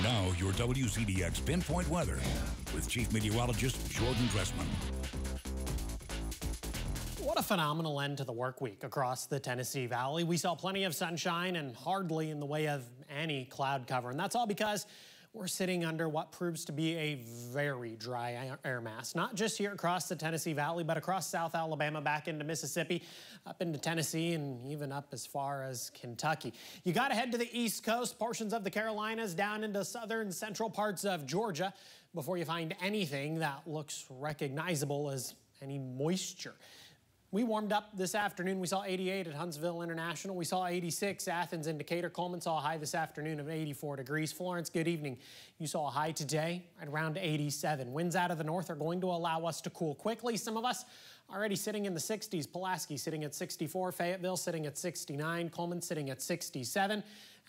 Now, your WCDX Pinpoint Weather with Chief Meteorologist Jordan Dressman. What a phenomenal end to the work week across the Tennessee Valley. We saw plenty of sunshine and hardly in the way of any cloud cover. And that's all because we're sitting under what proves to be a very dry air mass, not just here across the Tennessee Valley, but across South Alabama, back into Mississippi, up into Tennessee, and even up as far as Kentucky. You got to head to the East Coast, portions of the Carolinas, down into southern central parts of Georgia before you find anything that looks recognizable as any moisture. We warmed up this afternoon. We saw 88 at Huntsville International. We saw 86 Athens and Decatur. Coleman saw a high this afternoon of 84 degrees. Florence, good evening. You saw a high today at around 87. Winds out of the north are going to allow us to cool quickly. Some of us already sitting in the 60s. Pulaski sitting at 64. Fayetteville sitting at 69. Coleman sitting at 67.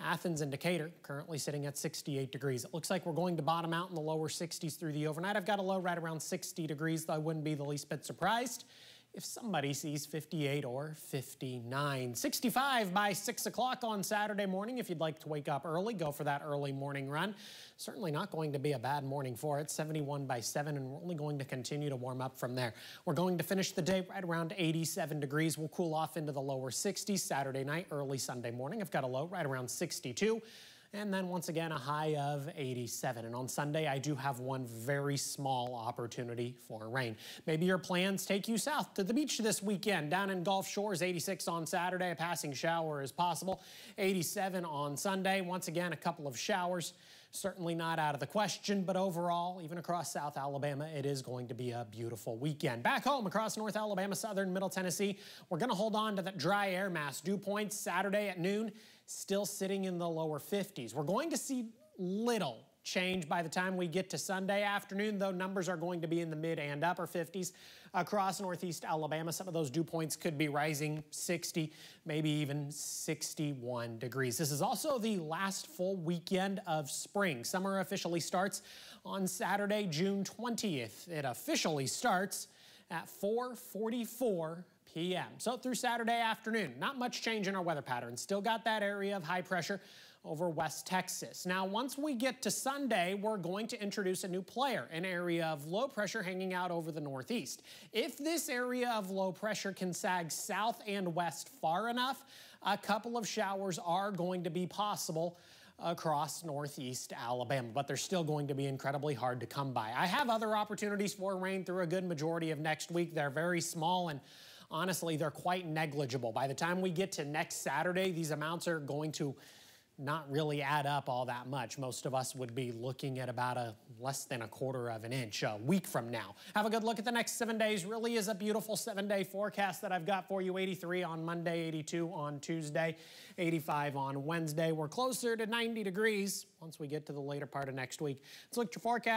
Athens and Decatur currently sitting at 68 degrees. It looks like we're going to bottom out in the lower 60s through the overnight. I've got a low right around 60 degrees, though I wouldn't be the least bit surprised if somebody sees 58 or 59. 65 by 6 o'clock on Saturday morning. If you'd like to wake up early, go for that early morning run. Certainly not going to be a bad morning for it. 71 by 7, and we're only going to continue to warm up from there. We're going to finish the day right around 87 degrees. We'll cool off into the lower 60s Saturday night, early Sunday morning. I've got a low right around 62. And then once again, a high of 87. And on Sunday, I do have one very small opportunity for rain. Maybe your plans take you south to the beach this weekend. Down in Gulf Shores, 86 on Saturday. A passing shower is possible. 87 on Sunday. Once again, a couple of showers. Certainly not out of the question, but overall, even across South Alabama, it is going to be a beautiful weekend. Back home across North Alabama, southern Middle Tennessee, we're going to hold on to that dry air mass. Dew points Saturday at noon, still sitting in the lower 50s. We're going to see little change by the time we get to Sunday afternoon, though numbers are going to be in the mid and upper 50s across northeast Alabama. Some of those dew points could be rising 60, maybe even 61 degrees. This is also the last full weekend of spring. Summer officially starts on Saturday, June 20th. It officially starts at 4:44 p.m. So through Saturday afternoon, not much change in our weather pattern. Still got that area of high pressure over West Texas. Now, once we get to Sunday, we're going to introduce a new player, an area of low pressure hanging out over the northeast. If this area of low pressure can sag south and west far enough, a couple of showers are going to be possible across northeast Alabama, but they're still going to be incredibly hard to come by. I have other opportunities for rain through a good majority of next week. They're very small, and honestly, they're quite negligible. By the time we get to next Saturday, these amounts are going to not really add up all that much. Most of us would be looking at about less than a quarter of an inch a week from now. Have a good look at the next 7 days. Really is a beautiful 7-day forecast that I've got for you. 83 on Monday, 82 on Tuesday, 85 on Wednesday. We're closer to 90 degrees once we get to the later part of next week. Let's look at your forecast.